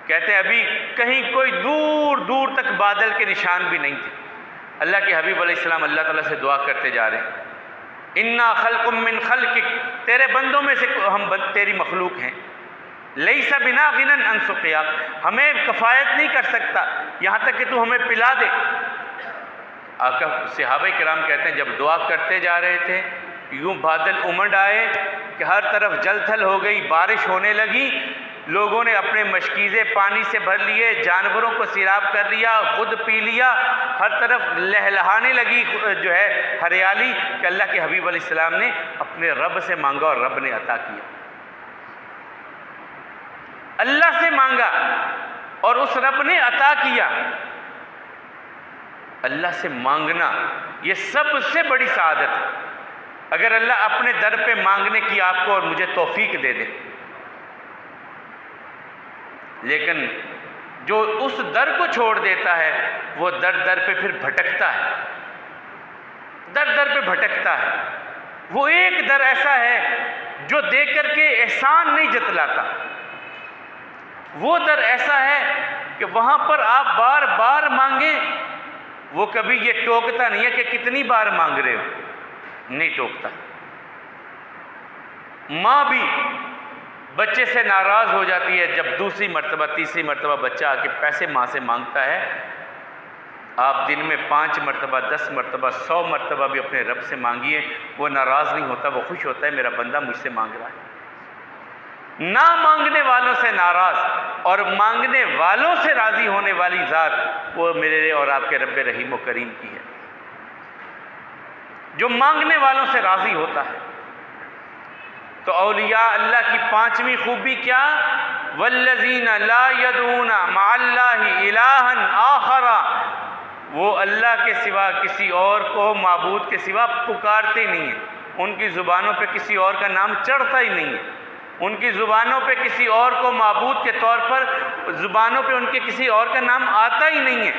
کہتے ہیں ابھی کہیں کوئی دور دور تک بادل کے نشان بھی نہیں تھے، اللہ کے حبیب علیہ السلام اللہ تعالیٰ سے دعا کرتے جا رہے ہیں، انا خلق من خلقک، تیرے بندوں میں سے ہم تیری مخلوق ہیں، لیس بنا غنی عن سقیاک، ہمیں کفایت نہیں کر سکتا یہاں تک کہ تو ہمیں پلا دے۔ آقا صحابہ کرام کہتے ہیں جب دعا کرتے جا رہے تھے یوں بادل امڈ آئے کہ ہر طرف جل تھل ہو گئی، بارش ہونے لگی، لوگوں نے اپنے مشکیزیں پانی سے بھر لیے، جانوروں کو سیراب کر لیا، خود پی لیا، ہر طرف لہلہانے لگی جو ہے ہریالی، کہ اللہ کے حبیب علیہ السلام نے اپنے رب سے مانگا اور رب نے عطا کیا۔ اللہ سے مانگا اور اس رب نے عطا کیا۔ اللہ سے مانگنا یہ سب سے بڑی سعادت ہے، اگر اللہ اپنے در پہ مانگنے کی آپ کو اور مجھے توفیق دے دے، لیکن جو اس در کو چھوڑ دیتا ہے وہ در در پہ پھر بھٹکتا ہے، در در پہ بھٹکتا ہے۔ وہ ایک در ایسا ہے جو دے کر کے احسان نہیں جتلاتا، وہ در ایسا ہے کہ وہاں پر آپ بار بار مانگیں وہ کبھی یہ ٹوکتا نہیں ہے کہ کتنی بار مانگ رہے ہو، نہیں ٹوکتا۔ ماں بھی بچے سے ناراض ہو جاتی ہے جب دوسری مرتبہ تیسری مرتبہ بچہ آ کے پیسے ماں سے مانگتا ہے۔ آپ دن میں 5 مرتبہ 10 مرتبہ 100 مرتبہ بھی اپنے رب سے مانگیے، وہ ناراض نہیں ہوتا، وہ خوش ہوتا ہے میرا بندہ مجھ سے مانگ رہا ہے۔ نہ مانگنے والوں سے ناراض اور مانگنے والوں سے راضی ہونے والی ذات وہ میرے اور آپ کے رب رحیم و کریم کی ہے، جو مانگنے والوں سے راضی ہوتا ہے۔ تو اولیاء اللہ کی 5ویں خوبی کیا؟ والذین لا یدعون مع اللہ الہا آخر، وہ اللہ کے سوا کسی اور کو معبود کے سوا پکارتے نہیں ہیں، ان کی زبانوں پہ کسی اور کا نام چڑھتا ہی نہیں ہے، ان کی زبانوں پہ کسی اور کو معبود کے طور پر زبانوں پہ ان کے کسی اور کا نام آتا ہی نہیں ہے۔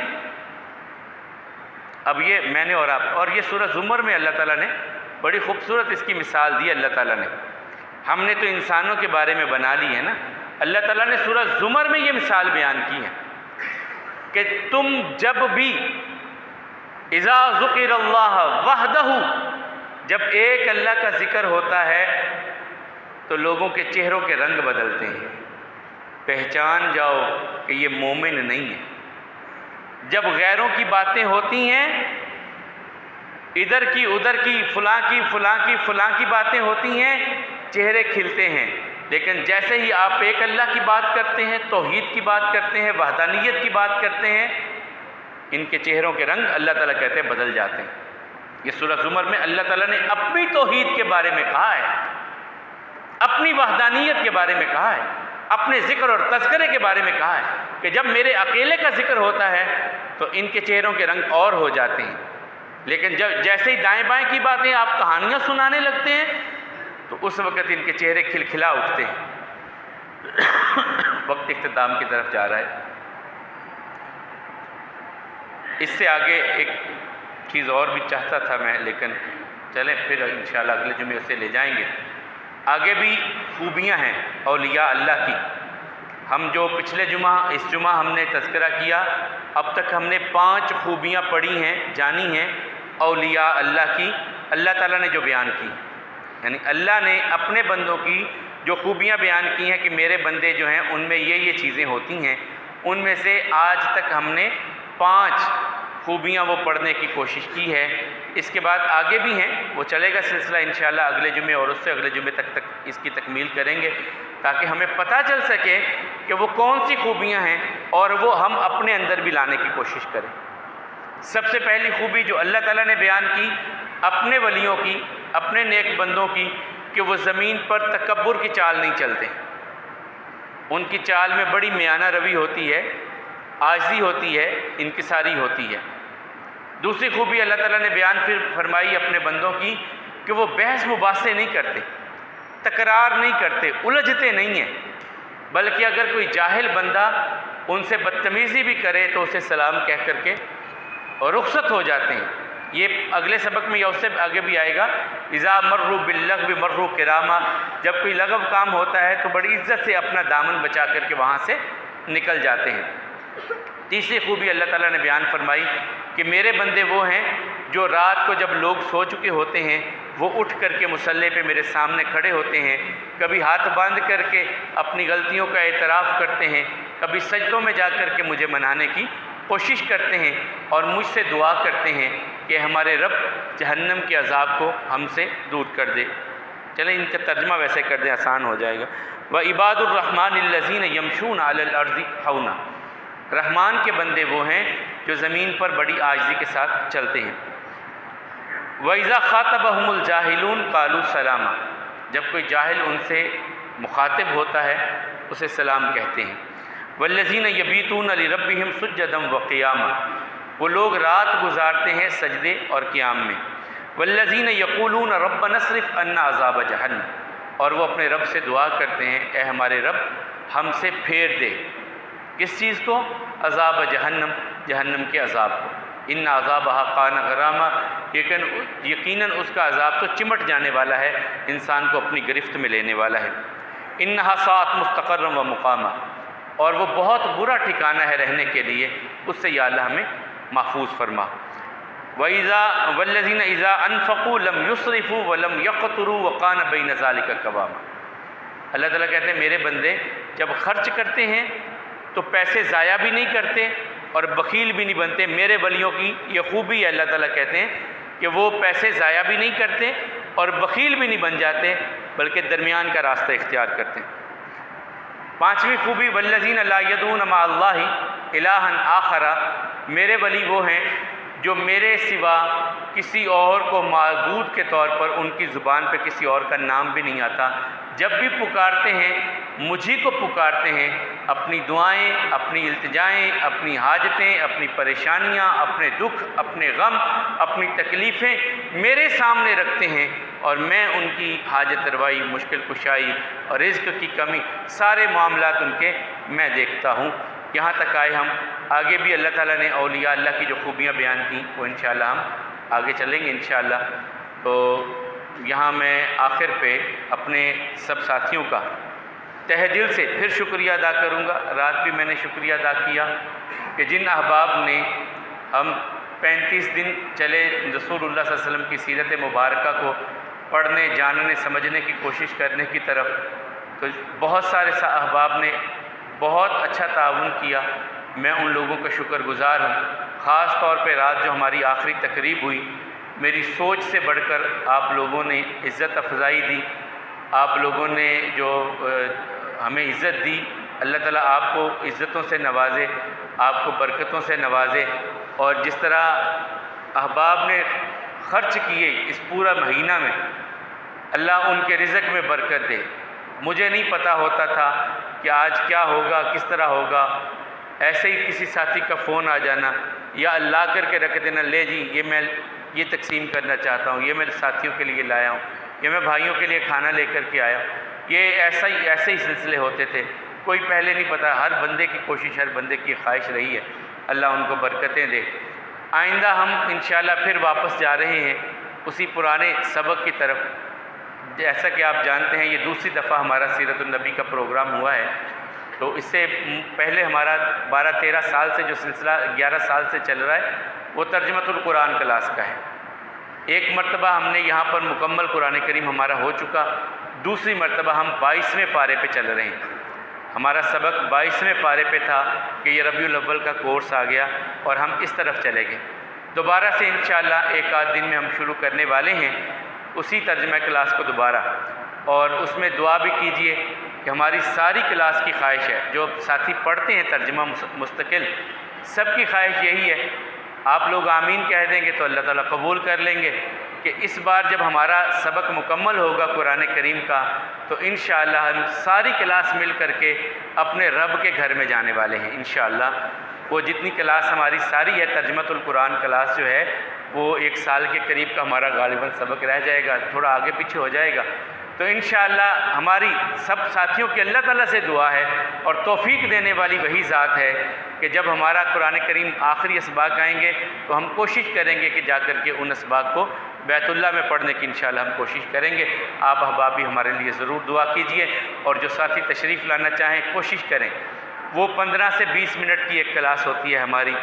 اب یہ میں نے اور یہ سورہ زمر میں اللہ تعالیٰ نے بڑی خوبصورت اس کی مثال دی۔ اللہ تعالیٰ نے، ہم نے تو انسانوں کے بارے میں بنا لی ہے نا، اللہ تعالیٰ نے سورہ زمر میں یہ مثال بیان کی ہے کہ تم جب بھی اذا ذکر اللہ وحدہ، جب ایک اللہ کا ذکر ہوتا ہے تو لوگوں کے چہروں کے رنگ بدلتے ہیں، پہچان جاؤ کہ یہ مومن نہیں ہے۔ جب غیروں کی باتیں ہوتی ہیں، ادھر کی ادھر کی فلاں کی فلاں کی فلاں کی باتیں ہوتی ہیں، چہرے کھلتے ہیں، لیکن جیسے ہی آپ ایک اللہ کی بات کرتے ہیں، توحید کی بات کرتے ہیں، وحدانیت کی بات کرتے ہیں، ان کے چہروں کے رنگ اللہ تعالیٰ کہتے ہیں بدل جاتے ہیں۔ یہ سورہ زمر میں اللہ تعالیٰ نے اپنی توحید کے بارے میں کہا ہے، اپنی وحدانیت کے بارے میں کہا ہے، اپنے ذکر اور تذکرے کے بارے میں کہا ہے کہ جب میرے اکیلے کا ذکر ہوتا ہے تو ان کے چہروں کے رنگ اور ہو جاتے ہیں، لیکن جب جیسے ہی دائیں بائیں کی باتیں آپ کہانیاں سنانے لگتے ہیں تو اس وقت ان کے چہرے کھلکھلا اٹھتے ہیں۔ وقت اختتام کی طرف جا رہا ہے، اس سے آگے ایک چیز اور بھی چاہتا تھا میں، لیکن چلیں پھر انشاءاللہ اگلے جمعے سے لے جائیں گے۔ آگے بھی خوبیاں ہیں اولیاء اللہ کی۔ ہم جو پچھلے جمعہ اس جمعہ ہم نے تذکرہ کیا، اب تک ہم نے 5 خوبیاں پڑھی ہیں، جانی ہیں اولیاء اللہ کی، اللہ تعالیٰ نے جو بیان کی، یعنی اللہ نے اپنے بندوں کی جو خوبیاں بیان کی ہیں کہ میرے بندے جو ہیں ان میں یہ چیزیں ہوتی ہیں، ان میں سے آج تک ہم نے 5 خوبیاں وہ پڑھنے کی کوشش کی ہے۔ اس کے بعد آگے بھی ہیں، وہ چلے گا سلسلہ انشاءاللہ اگلے جمعے اور اس سے اگلے جمعے تک اس کی تکمیل کریں گے، تاکہ ہمیں پتہ چل سکے کہ وہ کون سی خوبیاں ہیں اور وہ ہم اپنے اندر بھی لانے کی کوشش کریں۔ سب سے پہلی خوبی جو اللہ تعالیٰ نے بیان کی اپنے ولیوں کی، اپنے نیک بندوں کی، کہ وہ زمین پر تکبر کی چال نہیں چلتے، ان کی چال میں بڑی میانہ روی ہوتی ہے، عاجزی ہوتی ہے، انکساری ہوتی ہے۔ دوسری خوبی اللہ تعالیٰ نے بیان پھر فرمائی اپنے بندوں کی کہ وہ بحث مباحثے نہیں کرتے، تکرار نہیں کرتے، الجھتے نہیں ہیں، بلکہ اگر کوئی جاہل بندہ ان سے بدتمیزی بھی کرے تو اسے سلام کہہ کر کے رخصت ہو جاتے ہیں۔ یہ اگلے سبق میں یا اس سے آگے بھی آئے گا، اذا مروا باللغو مروا کراما، جب کوئی لغو کام ہوتا ہے تو بڑی عزت سے اپنا دامن بچا کر کے وہاں سے نکل جاتے ہیں۔ تیسری خوبی اللہ تعالیٰ نے بیان فرمائی کہ میرے بندے وہ ہیں جو رات کو جب لوگ سو چکے ہوتے ہیں وہ اٹھ کر کے مصلی پہ میرے سامنے کھڑے ہوتے ہیں، کبھی ہاتھ باندھ کر کے اپنی غلطیوں کا اعتراف کرتے ہیں، کبھی سجدوں میں جا کر کے مجھے منانے کی کوشش کرتے ہیں اور مجھ سے دعا کرتے ہیں کہ ہمارے رب جہنم کے عذاب کو ہم سے دور کر دے۔ چلیں ان کا ترجمہ ویسے کر دیں، آسان ہو جائے گا۔ وَعِبَادُ الرَّحْمَنِ الَّذِينَ يَمْشُونَ عَلَى الْأَرْضِ هَوْنًا، رحمان کے بندے وہ ہیں جو زمین پر بڑی عاجزی کے ساتھ چلتے ہیں۔ وَإِذَا خَاطَبَهُمُ الْجَاهِلُونَ قَالُوا سَلَامًا، جب کوئی جاہل ان سے مخاطب ہوتا ہے اسے سلام کہتے ہیں۔ وَالَّذِينَ يَبِيتُونَ لِرَبِّهِمْ سُجَّدًا وَقِيَامًا، وہ لوگ رات گزارتے ہیں سجدے اور قیام میں۔ وَالَّذِينَ يَقُولُونَ رَبَّنَا اصْرِفْ عَنَّا عَذَابَ جَهَنَّمَ، اور وہ اپنے رب سے دعا کرتے ہیں اے ہمارے رب ہم سے پھیر دے کس چیز کو؟ عذاب جہنم، جہنم کے عذاب کو۔ ان عذابها کان غراما، یقیناً اس کا عذاب تو چمٹ جانے والا ہے، انسان کو اپنی گرفت میں لینے والا ہے۔ انہا ساعت مستقرا و مقاما، اور وہ بہت برا ٹھکانہ ہے رہنے کے لیے، اس سے یا اللہ ہمیں محفوظ فرما۔ وَالَّذِينَ إِذَا أَنفَقُوا لَمْ يُسْرِفُوا وَلَمْ يَقْتُرُوا وَكَانَ بَيْنَ ذَلِكَ قَوَامًا، اللہ تعالیٰ کہتے ہیں میرے بندے جب خرچ کرتے ہیں تو پیسے ضائع بھی نہیں کرتے اور بخیل بھی نہیں بنتے۔ میرے ولیوں کی یہ خوبی ہے، اللہ تعالیٰ کہتے ہیں کہ وہ پیسے ضائع بھی نہیں کرتے اور بخیل بھی نہیں بن جاتے، بلکہ درمیان کا راستہ اختیار کرتے ہیں۔ پانچویں خوبی والذین لا یدعون مع اللہ الہا آخر، میرے ولی وہ ہیں جو میرے سوا کسی اور کو معبود کے طور پر ان کی زبان پہ کسی اور کا نام بھی نہیں آتا، جب بھی پکارتے ہیں مجھے کو پکارتے ہیں، اپنی دعائیں، اپنی التجائیں، اپنی حاجتیں، اپنی پریشانیاں، اپنے دکھ، اپنے غم، اپنی تکلیفیں میرے سامنے رکھتے ہیں اور میں ان کی حاجت روائی، مشکل کشائی اور رزق کی کمی، سارے معاملات ان کے میں دیکھتا ہوں۔ یہاں تک آئے ہم، آگے بھی اللہ تعالیٰ نے اولیاء اللہ کی جو خوبیاں بیان کی وہ انشاءاللہ ہم آگے چلیں گے انشاءاللہ۔ تو یہاں میں آخر پہ اپنے سب ساتھیوں کا تہ دل سے پھر شکریہ ادا کروں گا۔ رات بھی میں نے شکریہ ادا کیا کہ جن احباب نے ہم 35 دن چلے رسول اللہ صلی اللہ علیہ وسلم کی سیرت مبارکہ کو پڑھنے، جاننے، سمجھنے کی کوشش کرنے کی طرف، تو بہت سارے احباب نے بہت اچھا تعاون کیا، میں ان لوگوں کا شکر گزار ہوں۔ خاص طور پہ رات جو ہماری آخری تقریب ہوئی، میری سوچ سے بڑھ کر آپ لوگوں نے عزت افزائی دی، آپ لوگوں نے جو ہمیں عزت دی، اللہ تعالیٰ آپ کو عزتوں سے نوازے، آپ کو برکتوں سے نوازے، اور جس طرح احباب نے خرچ کیے اس پورا مہینہ میں، اللہ ان کے رزق میں برکت دے۔ مجھے نہیں پتہ ہوتا تھا کہ آج کیا ہوگا، کس طرح ہوگا، ایسے ہی کسی ساتھی کا فون آ جانا یا اللہ کر کے رکھ دینا، لے جی یہ میں یہ تقسیم کرنا چاہتا ہوں، یہ میرے ساتھیوں کے لیے لایا ہوں، یہ میں بھائیوں کے لیے کھانا لے کر کے آیا ہوں، یہ ایسے ہی سلسلے ہوتے تھے، کوئی پہلے نہیں پتہ، ہر بندے کی کوشش، ہر بندے کی خواہش رہی ہے، اللہ ان کو برکتیں دے۔ آئندہ ہم انشاءاللہ پھر واپس جا رہے ہیں اسی پرانے سبق کی طرف۔ جیسا کہ آپ جانتے ہیں یہ دوسری دفعہ ہمارا سیرت النبی کا پروگرام ہوا ہے، تو اس سے پہلے ہمارا 12-13 سال سے جو سلسلہ 11 سال سے چل رہا ہے وہ ترجمۃ القرآن کلاس کا ہے۔ ایک مرتبہ ہم نے یہاں پر مکمل قرآن کریم ہمارا ہو چکا، دوسری مرتبہ ہم 22ویں پارے پہ چل رہے ہیں۔ ہمارا سبق 22ویں پارے پہ تھا کہ یہ ربیع الاول کا کورس آ گیا اور ہم اس طرف چلے گئے۔ دوبارہ سے انشاءاللہ ایک آدھ دن میں ہم شروع کرنے والے ہیں اسی ترجمہ کلاس کو دوبارہ، اور اس میں دعا بھی کیجئے کہ ہماری ساری کلاس کی خواہش ہے، جو ساتھی پڑھتے ہیں ترجمہ مستقل، سب کی خواہش یہی ہے، آپ لوگ آمین کہہ دیں گے تو اللہ تعالیٰ قبول کر لیں گے کہ اس بار جب ہمارا سبق مکمل ہوگا قرآن کریم کا تو انشاءاللہ ہم ساری کلاس مل کر کے اپنے رب کے گھر میں جانے والے ہیں انشاءاللہ۔ وہ جتنی کلاس ہماری ساری ہے ترجمۃ القرآن کلاس جو ہے وہ 1 سال کے قریب کا ہمارا غالباً سبق رہ جائے گا، تھوڑا آگے پیچھے ہو جائے گا، تو انشاءاللہ ہماری سب ساتھیوں کی اللہ تعالیٰ سے دعا ہے اور توفیق دینے والی وہی ذات ہے کہ جب ہمارا قرآن کریم آخری اسباق آئیں گے تو ہم کوشش کریں گے کہ جا کر کے ان اسباق کو بیت اللہ میں پڑھنے کی انشاءاللہ ہم کوشش کریں گے۔ آپ احباب بھی ہمارے لیے ضرور دعا کیجئے، اور جو ساتھی تشریف لانا چاہیں کوشش کریں۔ وہ 15 سے 20 منٹ کی ایک کلاس ہوتی ہے ہماری،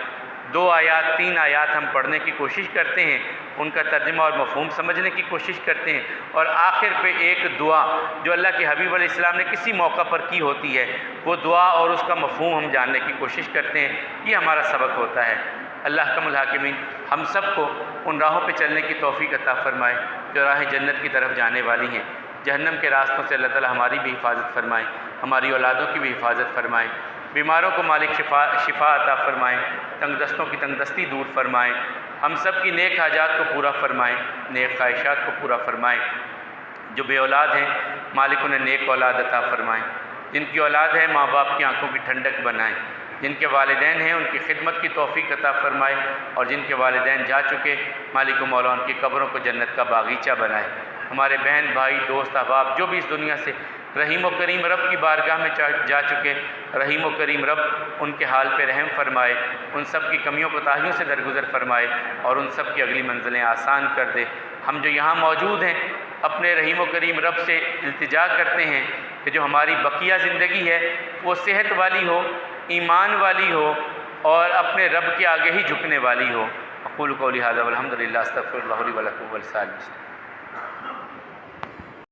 2 آیات 3 آیات ہم پڑھنے کی کوشش کرتے ہیں، ان کا ترجمہ اور مفہوم سمجھنے کی کوشش کرتے ہیں، اور آخر پہ ایک دعا جو اللہ کے حبیب علیہ السلام نے کسی موقع پر کی ہوتی ہے، وہ دعا اور اس کا مفہوم ہم جاننے کی کوشش کرتے ہیں۔ یہ ہمارا سبق ہوتا ہے۔ اللہ احکم الحاکمین ہم سب کو ان راہوں پہ چلنے کی توفیق عطا فرمائے جو راہ جنت کی طرف جانے والی ہیں۔ جہنم کے راستوں سے اللہ تعالی ہماری بھی حفاظت فرمائے، ہماری اولادوں کی بھی حفاظت فرمائے، بیماروں کو مالک شفا عطا فرمائیں، تنگ دستوں کی تنگ دستی دور فرمائیں، ہم سب کی نیک حاجات کو پورا فرمائیں، نیک خواہشات کو پورا فرمائیں۔ جو بے اولاد ہیں مالک انہیں نیک اولاد عطا فرمائیں، جن کی اولاد ہے ماں باپ کی آنکھوں کی ٹھنڈک بنائیں، جن کے والدین ہیں ان کی خدمت کی توفیق عطا فرمائے، اور جن کے والدین جا چکے مالک و مولا ان کی قبروں کو جنت کا باغیچہ بنائے۔ ہمارے بہن بھائی دوست احباب جو بھی اس دنیا سے رحیم و کریم رب کی بارگاہ میں جا چکے، رحیم و کریم رب ان کے حال پہ رحم فرمائے، ان سب کی کمیوں کوتاہیوں سے درگزر فرمائے اور ان سب کی اگلی منزلیں آسان کر دے۔ ہم جو یہاں موجود ہیں اپنے رحیم و کریم رب سے التجا کرتے ہیں کہ جو ہماری بقیہ زندگی ہے وہ صحت والی ہو، ایمان والی ہو اور اپنے رب کے آگے ہی جھکنے والی ہو۔ اقول قولی ھذا والحمد للہ، استغفر اللہ لی ولکم ولسائر المسلمین۔